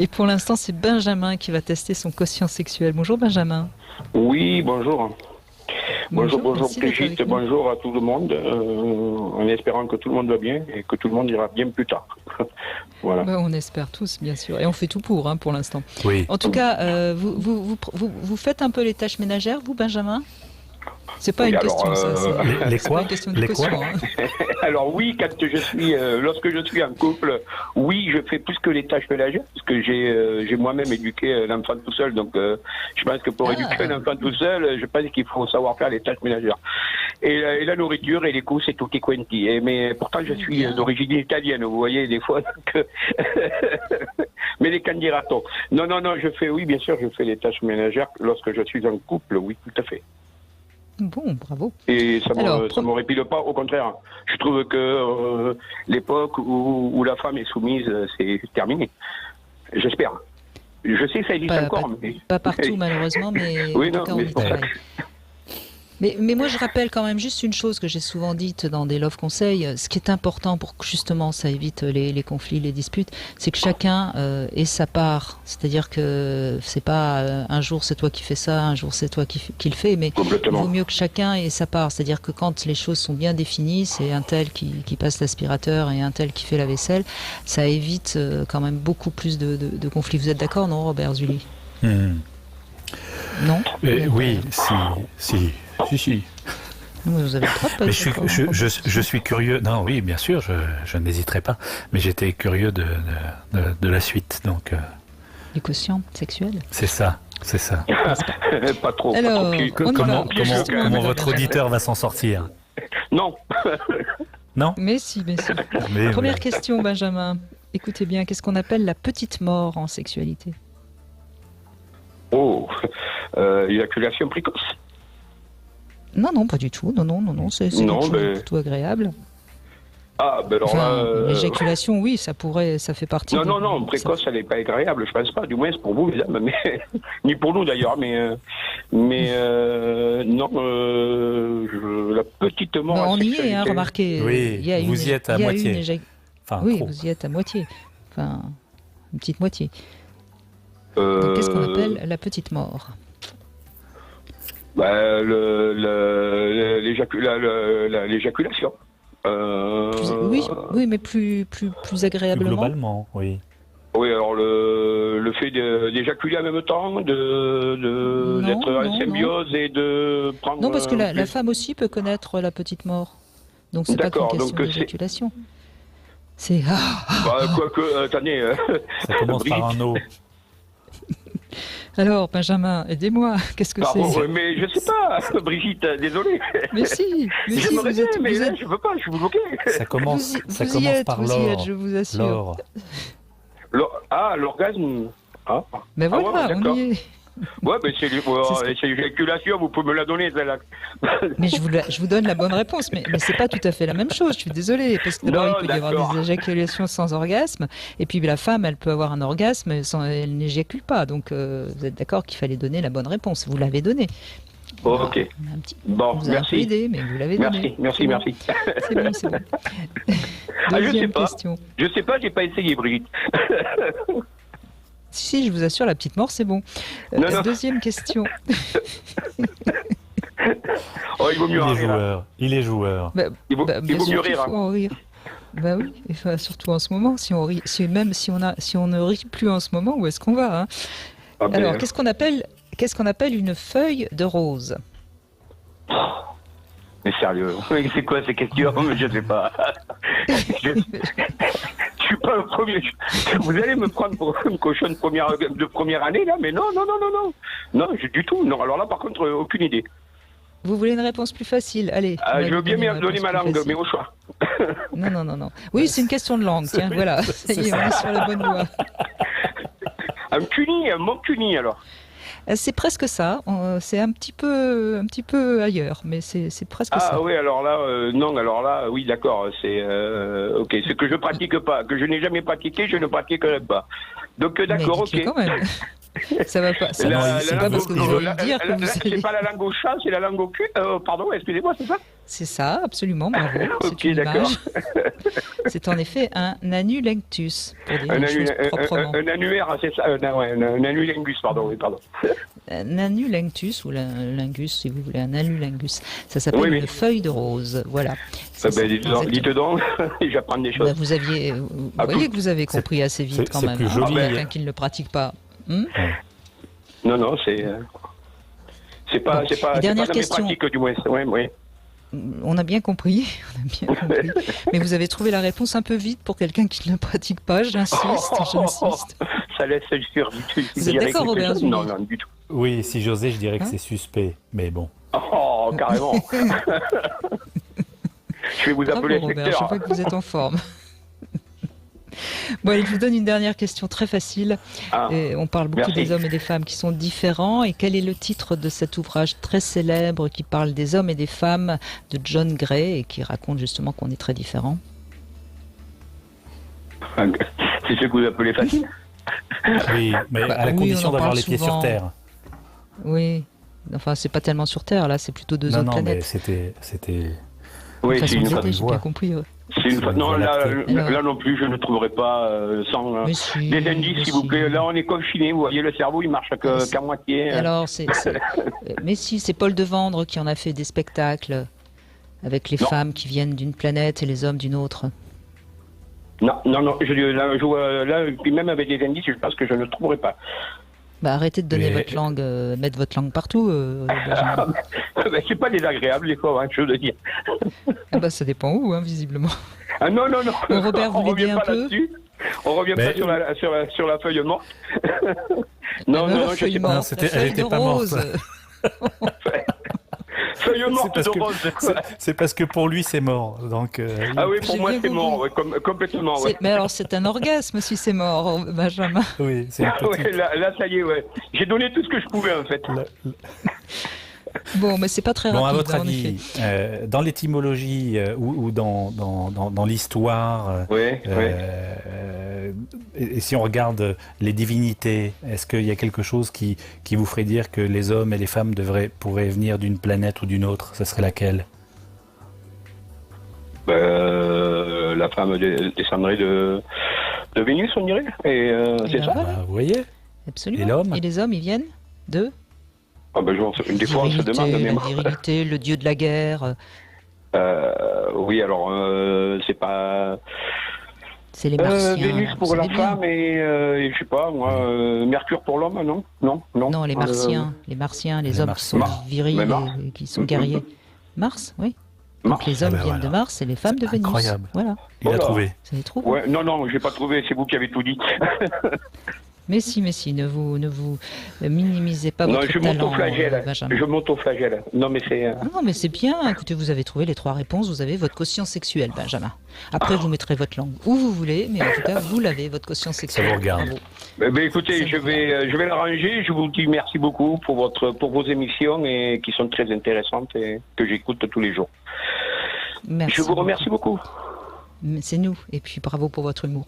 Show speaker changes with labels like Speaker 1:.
Speaker 1: Et pour l'instant, c'est Benjamin qui va tester son quotient sexuel. Bonjour Benjamin.
Speaker 2: Oui, bonjour. Bonjour
Speaker 1: merci d'être
Speaker 2: Brigitte,
Speaker 1: avec nous.
Speaker 2: bonjour à tout le monde, en espérant que tout le monde va bien et que tout le monde ira bien plus tard. Voilà.
Speaker 1: Ben, on espère tous, bien sûr. Et on fait tout pour l'instant.
Speaker 3: Oui.
Speaker 1: En tout cas, vous faites un peu les tâches ménagères, vous, Benjamin? C'est pas
Speaker 2: Oui,
Speaker 1: une
Speaker 2: alors,
Speaker 1: question, ça.
Speaker 3: Les
Speaker 1: C'est
Speaker 3: quoi?
Speaker 1: pas une question de
Speaker 3: Les quoi?
Speaker 1: quotient. Hein.
Speaker 2: Alors oui, lorsque je suis en couple, oui, je fais plus que les tâches ménagères, parce que j'ai moi-même éduqué l'enfant tout seul, donc je pense que pour éduquer un enfant tout seul, je pense qu'il faut savoir faire les tâches ménagères. Et la nourriture et les courses, c'est tutti quanti. Mais pourtant, je suis d'origine italienne, vous voyez, des fois. Donc, mais les candidatons. Non, oui, bien sûr, je fais les tâches ménagères lorsque je suis en couple, oui, tout à fait.
Speaker 1: Bon, bravo.
Speaker 2: Et ça me répile pas, au contraire. Je trouve que l'époque où la femme est soumise, c'est terminé. J'espère. Je sais que ça existe encore, mais...
Speaker 1: Pas partout, malheureusement, mais
Speaker 2: oui,
Speaker 1: en tout
Speaker 2: non,
Speaker 1: cas,
Speaker 2: mais
Speaker 1: on
Speaker 2: c'est
Speaker 1: y
Speaker 2: pour ça
Speaker 1: travaille. Mais moi, je rappelle quand même juste une chose que j'ai souvent dite dans des love conseils. Ce qui est important pour que justement ça évite les conflits, les disputes, c'est que chacun ait sa part. C'est-à-dire que c'est pas un jour c'est toi qui fais ça, un jour c'est toi qui le fais, mais il vaut mieux que chacun ait sa part. C'est-à-dire que quand les choses sont bien définies, c'est un tel qui passe l'aspirateur et un tel qui fait la vaisselle, ça évite quand même beaucoup plus de conflits. Vous êtes d'accord, non, Robert Zully? Non?
Speaker 3: Oui, si.
Speaker 1: Vous avez le droit de pas
Speaker 3: Mais
Speaker 1: être d'accord, hein,
Speaker 3: je suis curieux. Non, oui, bien sûr, je n'hésiterai pas. Mais j'étais curieux de la suite, donc.
Speaker 1: Du quotient sexuel.
Speaker 3: C'est ça.
Speaker 2: Pas trop.
Speaker 1: Alors,
Speaker 3: Comment votre auditeur va s'en sortir?
Speaker 2: Non.
Speaker 3: Non?
Speaker 1: Mais si. Première question, Benjamin. Écoutez bien, qu'est-ce qu'on appelle la petite mort en sexualité?
Speaker 2: Oh, éjaculation précoce.
Speaker 1: Non, pas du tout. Non, c'est quelque chose de plutôt agréable.
Speaker 2: Ah, ben alors là...
Speaker 1: L'éjaculation, oui, ça fait partie...
Speaker 2: Non, précoce, elle n'est pas agréable, je pense pas, du moins c'est pour vous, mesdames, mais... ni pour nous d'ailleurs, mais non, la petite mort...
Speaker 1: Non, on y est, hein, remarquez.
Speaker 3: Oui, vous y êtes à moitié.
Speaker 1: Oui, vous y êtes à moitié. Enfin, une petite moitié. Donc, qu'est-ce qu'on appelle la petite mort?
Speaker 2: L'éjaculation.
Speaker 1: Oui, mais plus agréablement.
Speaker 3: Globalement, oui.
Speaker 2: Oui, alors le fait d'éjaculer en même temps, d'être en symbiose et de prendre...
Speaker 1: Non, parce que la femme aussi peut connaître la petite mort. Donc c'est pas qu'une question d'éjaculation. C'est...
Speaker 2: attendez...
Speaker 3: Ça commence par un O.
Speaker 1: Alors, Benjamin, aidez-moi. Qu'est-ce que c'est?
Speaker 2: Mais je sais pas, Brigitte, désolé.
Speaker 1: Mais si,
Speaker 2: je veux pas, je suis bloqué.
Speaker 3: Ça commence par l'or.
Speaker 1: Vous y êtes, je vous assure.
Speaker 2: L'orgasme. Ah.
Speaker 1: Mais voilà, on y est.
Speaker 2: Ouais, mais c'est l'éjaculation, vous pouvez me la donner, celle-là.
Speaker 1: Mais je vous donne la bonne réponse, mais c'est pas tout à fait la même chose, je suis désolée, parce que d'abord, il peut y avoir des éjaculations sans orgasme, et puis la femme, elle peut avoir un orgasme, elle n'éjacule pas, donc vous êtes d'accord qu'il fallait donner la bonne réponse, vous l'avez donnée.
Speaker 2: Ok. Bon,
Speaker 1: vous
Speaker 2: merci.
Speaker 1: Vous aidé, mais vous l'avez donné.
Speaker 2: Merci.
Speaker 1: C'est bon. Deuxième question.
Speaker 2: Je sais pas, j'ai pas essayé, Brigitte.
Speaker 1: Si, je vous assure, la petite mort, c'est bon.
Speaker 2: Non.
Speaker 1: Deuxième question.
Speaker 2: Il vaut mieux rire.
Speaker 3: Il est joueur.
Speaker 2: Il vaut mieux rire.
Speaker 1: Il faut en rire. Bah oui, enfin, surtout en ce moment. Si on rit, si on ne rit plus en ce moment, où est-ce qu'on va, hein? Alors, qu'est-ce qu'on appelle une feuille de rose?
Speaker 2: Mais sérieux, c'est quoi ces questions? Je sais pas. Je suis pas le premier. Vous allez me prendre pour une cochonne de première année, là? Mais non. Non, du tout. Non, alors là, par contre, aucune idée.
Speaker 1: Vous voulez une réponse plus facile? Allez.
Speaker 2: Je veux bien donner ma langue, mais au choix.
Speaker 1: Non. Oui, c'est une question de langue, tiens, voilà. Ça y est, on est sur la bonne voie.
Speaker 2: Mon cuni, alors.
Speaker 1: C'est presque ça. C'est un petit peu ailleurs, mais c'est presque ça.
Speaker 2: Ah oui, alors là, non, alors là, oui, d'accord. C'est ok. Ce que je pratique pas, que je n'ai jamais pratiqué, je ne pratiquerai pas. Donc d'accord, ok.
Speaker 1: Quand même. Ça va pas. C'est pas parce que je vais le dire que vous savez.
Speaker 2: C'est pas la langue au chat, c'est la langue au cul. Pardon, excusez-moi, c'est ça?
Speaker 1: C'est ça, absolument, bravo.
Speaker 2: Ok,
Speaker 1: C'est une
Speaker 2: d'accord.
Speaker 1: image. C'est en effet un annulinctus, pour dire les choses proprement.
Speaker 2: Un annuaire, c'est ça? Un annulingus, pardon, oui, pardon.
Speaker 1: Un annulinctus, ou lingus, si vous voulez, un annulingus. Ça s'appelle
Speaker 2: Oui.
Speaker 1: une feuille de rose, voilà.
Speaker 2: Dites donc, j'apprends des choses.
Speaker 1: Vous voyez que vous avez compris assez vite quand même.
Speaker 3: plus joli.
Speaker 1: Quelqu'un qui ne le pratique pas.
Speaker 2: Non, c'est pas
Speaker 1: dernière
Speaker 2: dans mes
Speaker 1: question.
Speaker 2: pratiques, du moins. Oui.
Speaker 1: On a bien compris, mais vous avez trouvé la réponse un peu vite pour quelqu'un qui ne le pratique pas, j'insiste.
Speaker 2: Ça laisse sur.
Speaker 1: Vous êtes d'accord, Robert Zuli?
Speaker 2: Non, du tout.
Speaker 3: Oui, si j'osais, je dirais que c'est suspect, mais bon.
Speaker 2: Oh, carrément. Je vais vous appeler
Speaker 1: Robert,
Speaker 2: inspecteur.
Speaker 1: je vois que vous êtes en forme. Bon, allez, je vous donne une dernière question très facile. On parle beaucoup des hommes et des femmes qui sont différents. Et quel est le titre de cet ouvrage très célèbre qui parle des hommes et des femmes de John Gray et qui raconte justement qu'on est très différents?
Speaker 2: C'est ce que vous appelez facile?
Speaker 3: Oui, mais à la condition d'avoir les pieds sur terre.
Speaker 1: Oui, enfin, c'est pas tellement sur Terre, là, c'est plutôt deux autres planètes.
Speaker 3: Mais c'était...
Speaker 2: Oui, c'est une
Speaker 1: fois. J'ai bien compris. Ouais.
Speaker 2: Non, là non plus, je ne trouverai pas sans des indices, s'il vous plaît. Là, on est confiné, vous voyez, le cerveau, il marche qu'à moitié.
Speaker 1: Alors, mais si, c'est Paul Devendre qui en a fait des spectacles avec les femmes qui viennent d'une planète et les hommes d'une autre.
Speaker 2: Non, là, puis même avec des indices, je pense que je ne trouverai pas.
Speaker 1: Bah, arrêtez de donner votre langue, mettre votre langue partout.
Speaker 2: C'est pas désagréable, des fois, je veux dire.
Speaker 1: Ah bah, ça dépend où, visiblement.
Speaker 2: Ah non.
Speaker 1: Bon, Robert, vous l'aidez un peu?
Speaker 2: On revient pas sur la feuille morte. Non, je sais pas.
Speaker 3: Elle était pas morte.
Speaker 2: Feuille morte de rose.
Speaker 3: C'est parce que pour lui, c'est mort. Donc,
Speaker 2: ah oui, pour moi, c'est mort, complètement. Ouais.
Speaker 1: Mais alors, c'est un orgasme si c'est mort, Benjamin.
Speaker 3: Oui, c'est
Speaker 2: là, ça y est, ouais. J'ai donné tout ce que je pouvais, en fait.
Speaker 1: Bon, mais c'est pas très rapide.
Speaker 3: À votre avis, dans l'étymologie ou dans l'histoire, et si on regarde les divinités, est-ce qu'il y a quelque chose qui vous ferait dire que les hommes et les femmes pourraient venir d'une planète ou d'une autre? Ce serait laquelle?
Speaker 2: La femme descendrait de Vénus, on dirait. Et c'est ça.
Speaker 1: Voilà.
Speaker 3: Vous voyez?
Speaker 1: Absolument.
Speaker 3: Et l'homme?
Speaker 1: Et les hommes, ils viennent de?
Speaker 2: Des fois, on se demande.
Speaker 1: La virilité, le dieu de la guerre.
Speaker 2: Oui, alors, c'est pas...
Speaker 1: C'est les Martiens.
Speaker 2: Vénus pour la femme et je sais pas, moi, Mercure pour l'homme, non.
Speaker 1: Non, les Martiens. Les hommes qui sont virils et qui sont guerriers. Mars, oui. Donc les hommes viennent de Mars et les femmes de Vénus.
Speaker 3: Incroyable.
Speaker 1: Voilà.
Speaker 3: Il a trouvé.
Speaker 1: Vous avez trouvé?
Speaker 2: Ouais, non, j'ai pas trouvé, c'est vous qui avez tout dit.
Speaker 1: Mais si, ne vous minimisez pas votre talent, Benjamin.
Speaker 2: Je m'auto-flagelle. Non, mais c'est...
Speaker 1: Non, mais c'est bien. Écoutez, vous avez trouvé les 3 réponses. Vous avez votre quotient sexuel, Benjamin. Après, vous mettrez votre langue où vous voulez, mais en tout cas, vous l'avez, votre quotient sexuel.
Speaker 3: Ça vous regarde.
Speaker 2: Écoutez, je vais l'arranger. Je vous dis merci beaucoup pour vos émissions et qui sont très intéressantes et que j'écoute tous les jours.
Speaker 1: Merci.
Speaker 2: Je vous remercie beaucoup.
Speaker 1: C'est nous. Et puis, bravo pour votre humour.